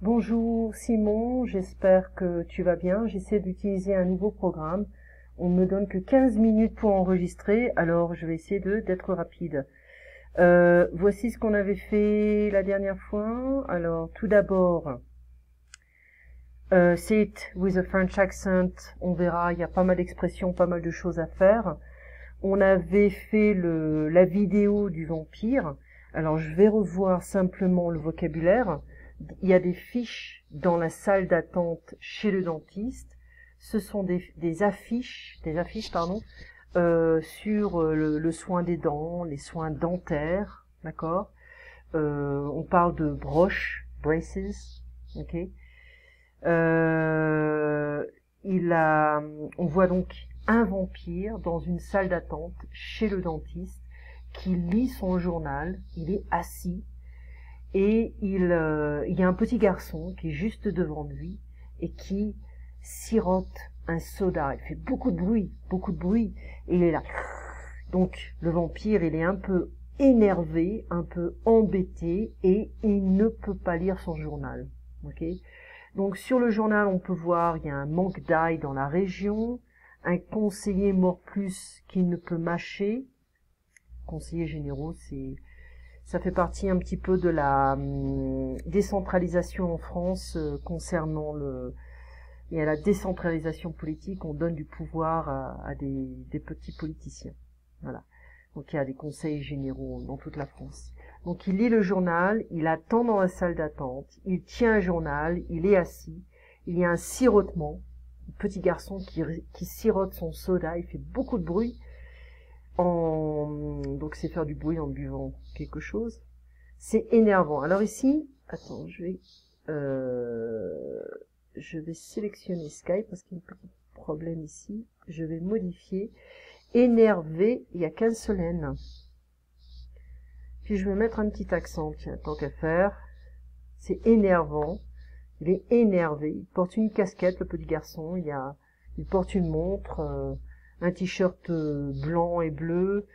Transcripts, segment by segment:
Bonjour Simon, j'espère que tu vas bien. J'essaie d'utiliser un nouveau programme. On me donne que 15 minutes pour enregistrer, alors je vais essayer d'être rapide. Voici ce qu'on avait fait la dernière fois. Alors tout d'abord, say it with a French accent. On verra, il y a pas mal d'expressions, pas mal de choses à faire. On avait fait la vidéo du vampire. Alors je vais revoir simplement le vocabulaire. Il y a des fiches dans la salle d'attente chez le dentiste. Ce sont des affiches, sur le soin des dents, les soins dentaires, d'accord. On parle de broches, braces, ok. Euh, on voit donc un vampire dans une salle d'attente chez le dentiste qui lit son journal. Il est assis. Et il y a un petit garçon qui est juste devant lui et qui sirote un soda. Il fait beaucoup de bruit, et il est là. Donc le vampire, il est un peu énervé, un peu embêté, et il ne peut pas lire son journal. Ok. Donc sur le journal, on peut voir, il y a un manque d'ail dans la région, un conseiller mort plus qui ne peut mâcher. Conseillers généraux, ça fait partie un petit peu de la décentralisation en France concernant et à la décentralisation politique, on donne du pouvoir à des petits politiciens. Voilà. Donc il y a des conseils généraux dans toute la France. Donc il lit le journal, il attend dans la salle d'attente, il tient un journal, il est assis, il y a un sirotement, un petit garçon qui sirote son soda, il fait beaucoup de bruit. Donc c'est faire du bruit en buvant quelque chose. C'est énervant. Alors ici, attends, je vais sélectionner Skype parce qu'il y a un petit problème ici. Je vais modifier. Énervé, il n'y a qu'un seul N. Puis je vais mettre un petit accent, tiens, tant qu'à faire. C'est énervant. Il est énervé. Il porte une casquette, le petit garçon. Il porte une montre, un t-shirt blanc et bleu.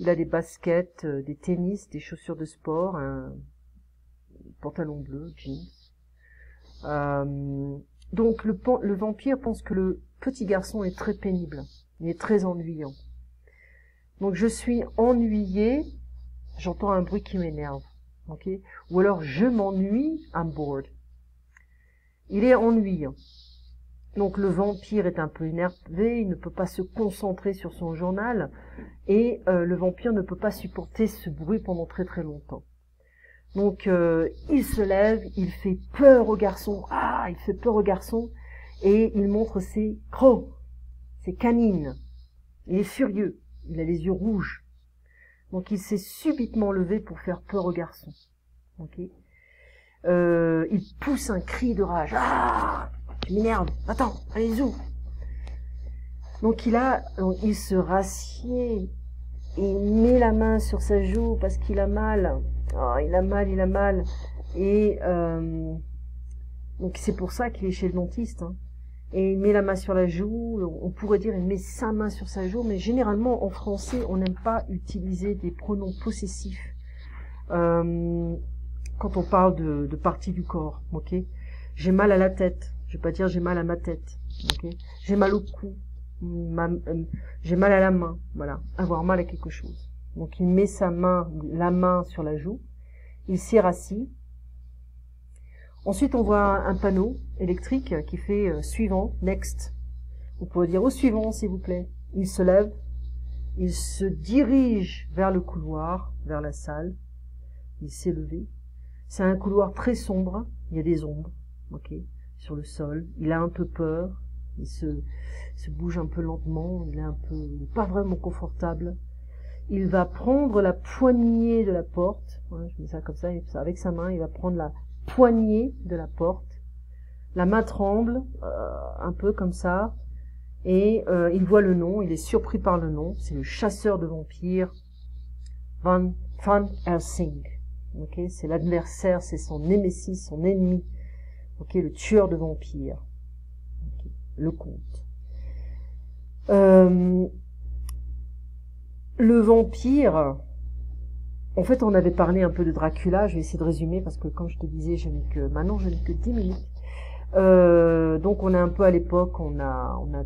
Il a des baskets, des tennis, des chaussures de sport, un pantalon bleu, jeans. Donc le vampire pense que le petit garçon est très pénible, il est très ennuyant. Donc je suis ennuyé, j'entends un bruit qui m'énerve, ok. Ou alors je m'ennuie, I'm bored. Il est ennuyant. Donc le vampire est un peu énervé, il ne peut pas se concentrer sur son journal, et le vampire ne peut pas supporter ce bruit pendant très très longtemps. Donc il se lève, il fait peur au garçon, il fait peur au garçon, et il montre ses crocs, ses canines. Il est furieux, il a les yeux rouges. Donc il s'est subitement levé pour faire peur au garçon. Okay. Il pousse un cri de rage. Tu m'énerves, attends, allez où. Donc il se rassied, et il met la main sur sa joue parce qu'il a mal. Il a mal. Et donc c'est pour ça qu'il est chez le dentiste. Hein. Et il met la main sur la joue. On pourrait dire il met sa main sur sa joue, mais généralement en français on n'aime pas utiliser des pronoms possessifs quand on parle de parties du corps. Ok. J'ai mal à la tête. Je vais pas dire j'ai mal à ma tête. Ok. J'ai mal au cou. J'ai mal à la main. Voilà. Avoir mal à quelque chose. Donc il met la main sur la joue. Il s'y rassit. Ensuite, on voit un panneau électrique qui fait suivant, next. On pourrait dire au suivant, s'il vous plaît. Il se lève. Il se dirige vers le couloir, vers la salle. Il s'est levé. C'est un couloir très sombre. Il y a des ombres, ok, sur le sol. Il a un peu peur. Il se bouge un peu lentement. Il est pas vraiment confortable. Il va prendre la poignée de la porte. Ouais, je mets ça comme ça, avec sa main, il va prendre la poignée de la porte. La main tremble, un peu comme ça. Et il voit le nom, il est surpris par le nom. C'est le chasseur de vampires, Van Helsing. Okay, c'est l'adversaire, c'est son némésis, son ennemi. Okay, le tueur de vampires. Okay, le comte. Le vampire, En fait, on avait parlé un peu de Dracula. Je vais essayer de résumer parce que, comme je te disais, maintenant, je n'ai que 10 minutes. Donc, on est un peu à l'époque. On a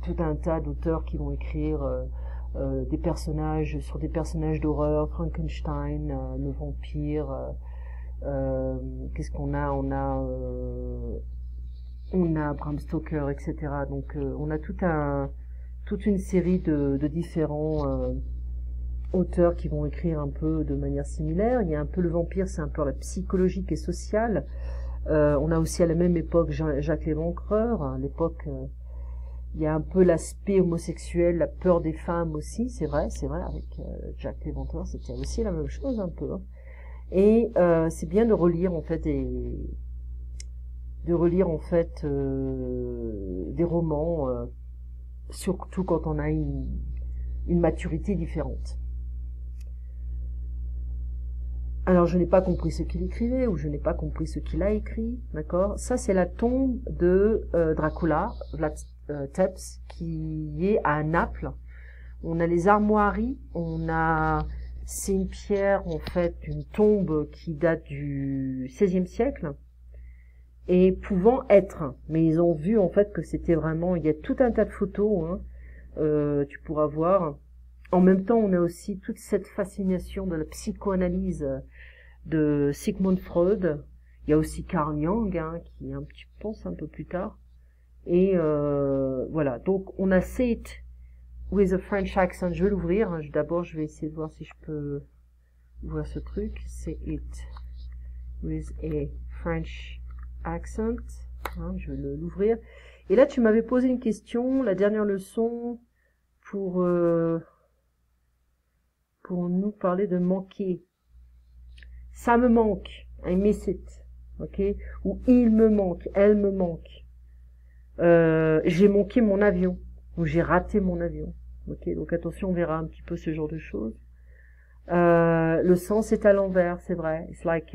tout un tas d'auteurs qui vont écrire des personnages sur des personnages d'horreur, Frankenstein, le vampire. Qu'est-ce qu'on a? On a Bram Stoker, etc. Donc, on a toute une série de différents auteurs qui vont écrire un peu de manière similaire. Il y a un peu le vampire, c'est un peu la psychologique et sociale. On a aussi à la même époque Jacques Léventreur, à l'époque il y a un peu l'aspect homosexuel, la peur des femmes aussi, c'est vrai, avec Jacques Léventreur, c'était aussi la même chose un peu. Hein. Et c'est bien de relire en fait des romans, surtout quand on a une maturité différente. Alors je n'ai pas compris ce qu'il écrivait ou je n'ai pas compris ce qu'il a écrit, d'accord? Ça c'est la tombe de Dracula, Vlad Tepes, qui est à Naples. On a les armoiries, c'est une pierre en fait, une tombe qui date du XVIe siècle et pouvant être, mais ils ont vu en fait que c'était vraiment, il y a tout un tas de photos, hein, tu pourras voir. En même temps, on a aussi toute cette fascination de la psychoanalyse de Sigmund Freud. Il y a aussi Carl Jung, hein, qui est je pense un peu plus tard. Et voilà, donc on a Say It with a French accent. Je vais l'ouvrir. D'abord, je vais essayer de voir si je peux ouvrir ce truc. Say It with a French accent. Hein, je vais l'ouvrir. Et là, tu m'avais posé une question, la dernière leçon, pour nous parler de manquer. Ça me manque. I miss it. Ok? Ou il me manque. Elle me manque. J'ai manqué mon avion. Ou j'ai raté mon avion. Ok? Donc attention, on verra un petit peu ce genre de choses. Le sens est à l'envers, c'est vrai. It's like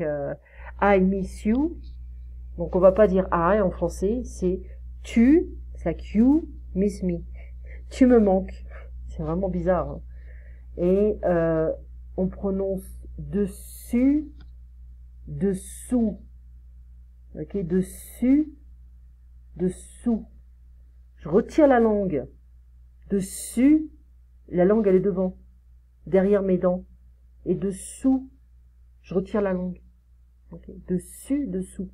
I miss you. Donc on va pas dire I en français. C'est tu. C'est like you miss me. Tu me manques. C'est vraiment bizarre. Hein? Et on prononce dessus, dessous. Ok, dessus, dessous. Je retire la langue. Dessus, la langue elle est devant, derrière mes dents. Et dessous, je retire la langue. Okay. Dessus, dessous.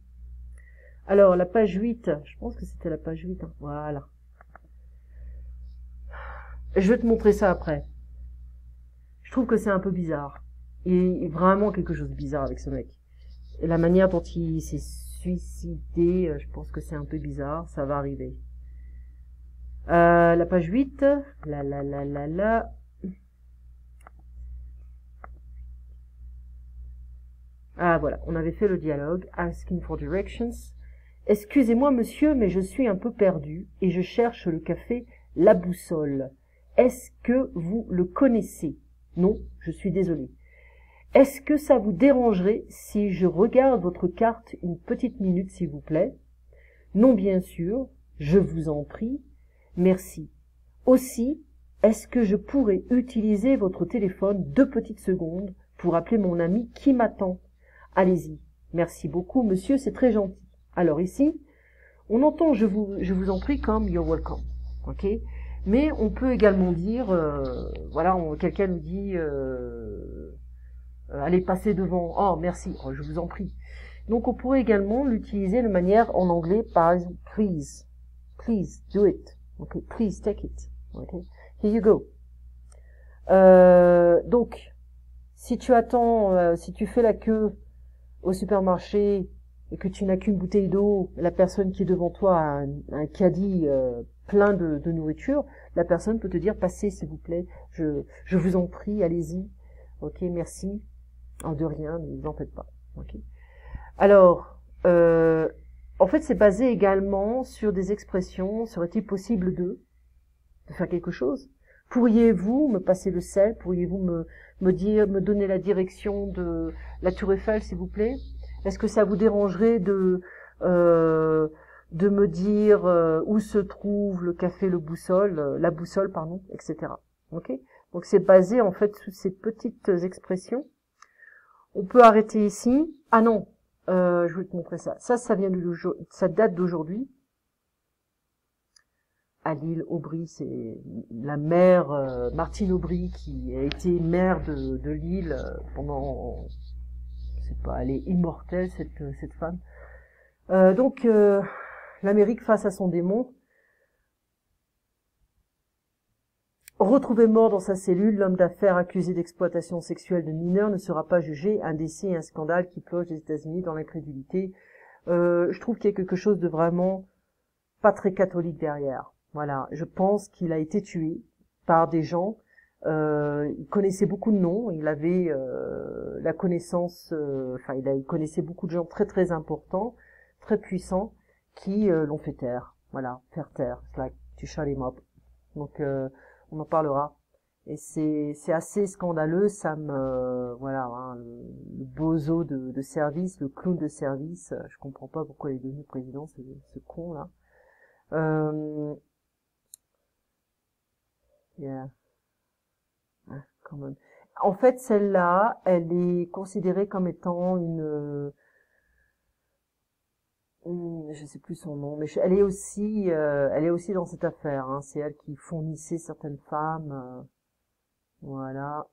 Alors, la page 8, je pense que c'était la page 8. Hein. Voilà. Je vais te montrer ça après. Je trouve que c'est un peu bizarre. Il y a vraiment quelque chose de bizarre avec ce mec. Et la manière dont il s'est suicidé, je pense que c'est un peu bizarre. Ça va arriver. La page 8. Ah voilà, on avait fait le dialogue. Asking for directions. Excusez-moi monsieur, mais je suis un peu perdu et je cherche le café La Boussole. Est-ce que vous le connaissez? Non, je suis désolé. Est-ce que ça vous dérangerait si je regarde votre carte une petite minute, s'il vous plaît? Non, bien sûr, je vous en prie. Merci. Aussi, est-ce que je pourrais utiliser votre téléphone 2 petites secondes pour appeler mon ami qui m'attend? Allez-y. Merci beaucoup, monsieur, c'est très gentil. Alors ici, on entend je vous en prie comme you're welcome. Ok? Mais on peut également dire, voilà, quelqu'un nous dit, allez passer devant, oh merci, oh, je vous en prie. Donc on pourrait également l'utiliser de manière en anglais, par exemple, please do it, okay, please take it, okay, here you go. Donc, si tu attends, si tu fais la queue au supermarché et que tu n'as qu'une bouteille d'eau, la personne qui est devant toi a un caddie plein de nourriture, la personne peut te dire passez s'il vous plaît, je vous en prie, allez-y, ok, merci, de rien, ne vous en faites pas, ok. Alors, en fait c'est basé également sur des expressions, serait-il possible de faire quelque chose? Pourriez-vous me passer le sel? Pourriez-vous me donner la direction de la Tour Eiffel s'il vous plaît? Est-ce que ça vous dérangerait de me dire où se trouve le café La Boussole, pardon, etc. Ok? Donc c'est basé en fait sur ces petites expressions. On peut arrêter ici. Ah non, je vais te montrer ça. Ça vient ça date d'aujourd'hui. À l'île Aubry, c'est la mère Martine Aubry qui a été maire de l'île pendant, je sais pas, elle est immortelle cette femme. Donc l'Amérique face à son démon. Retrouvé mort dans sa cellule, l'homme d'affaires accusé d'exploitation sexuelle de mineurs ne sera pas jugé. Un décès et un scandale qui plonge les États-Unis dans l'incrédulité. Je trouve qu'il y a quelque chose de vraiment pas très catholique derrière. Voilà, je pense qu'il a été tué par des gens. Il connaissait beaucoup de noms. Il avait la connaissance. Il connaissait beaucoup de gens très très importants, très puissants, qui l'ont fait taire. Voilà, faire taire. It's like to shut him up. Donc on en parlera. Et c'est assez scandaleux. Ça me voilà, hein, le bozo de service, le clown de service. Je comprends pas pourquoi il est devenu président, ce con là. Yeah. Quand même. En fait, celle-là, elle est considérée comme étant je sais plus son nom, mais elle est aussi dans cette affaire. Hein. C'est elle qui fournissait certaines femmes. Voilà.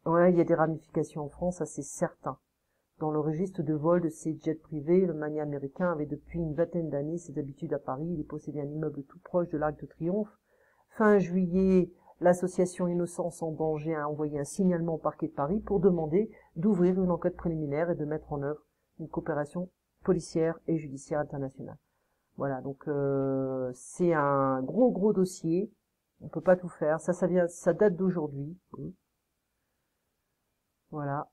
Ouais, il y a des ramifications en France, ça c'est certain. Dans le registre de vol de ses jets privés, le mania américain avait depuis une vingtaine d'années ses habitudes à Paris. Il possédait un immeuble tout proche de l'Arc de Triomphe. Fin juillet, l'association Innocence en danger a envoyé un signalement au parquet de Paris pour demander d'ouvrir une enquête préliminaire et de mettre en œuvre une coopération policière et judiciaire internationale. Voilà, donc c'est un gros dossier. On peut pas tout faire. Ça date d'aujourd'hui. Voilà.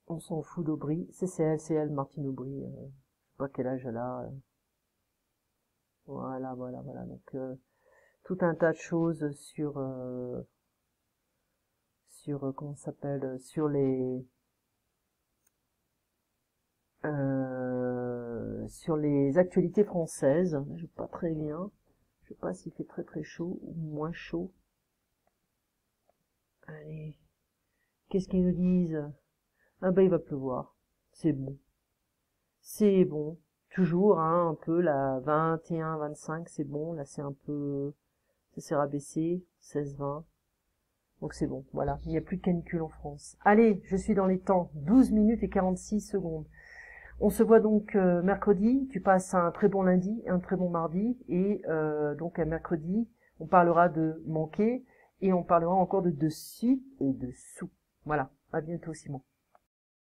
On s'en fout d'Aubry. C'est elle, Martine Aubry. Je sais pas quel âge elle a. Voilà. Donc tout un tas de choses comment ça s'appelle, sur les actualités françaises. Je sais pas très bien. Je sais pas s'il fait très très chaud ou moins chaud. Allez. Qu'est-ce qu'ils nous disent? Ah bah il va pleuvoir. C'est bon. C'est bon. Toujours, hein, un peu, la 21, 25, c'est bon. Là, c'est un peu, ça s'est rabaissé. 16, 20. Donc c'est bon. Voilà. Il n'y a plus de canicule en France. Allez, je suis dans les temps. 12 minutes et 46 secondes. On se voit donc mercredi. Tu passes un très bon lundi, un très bon mardi. Et donc à mercredi, on parlera de manquer. Et on parlera encore de dessus et dessous. Voilà. À bientôt, Simon.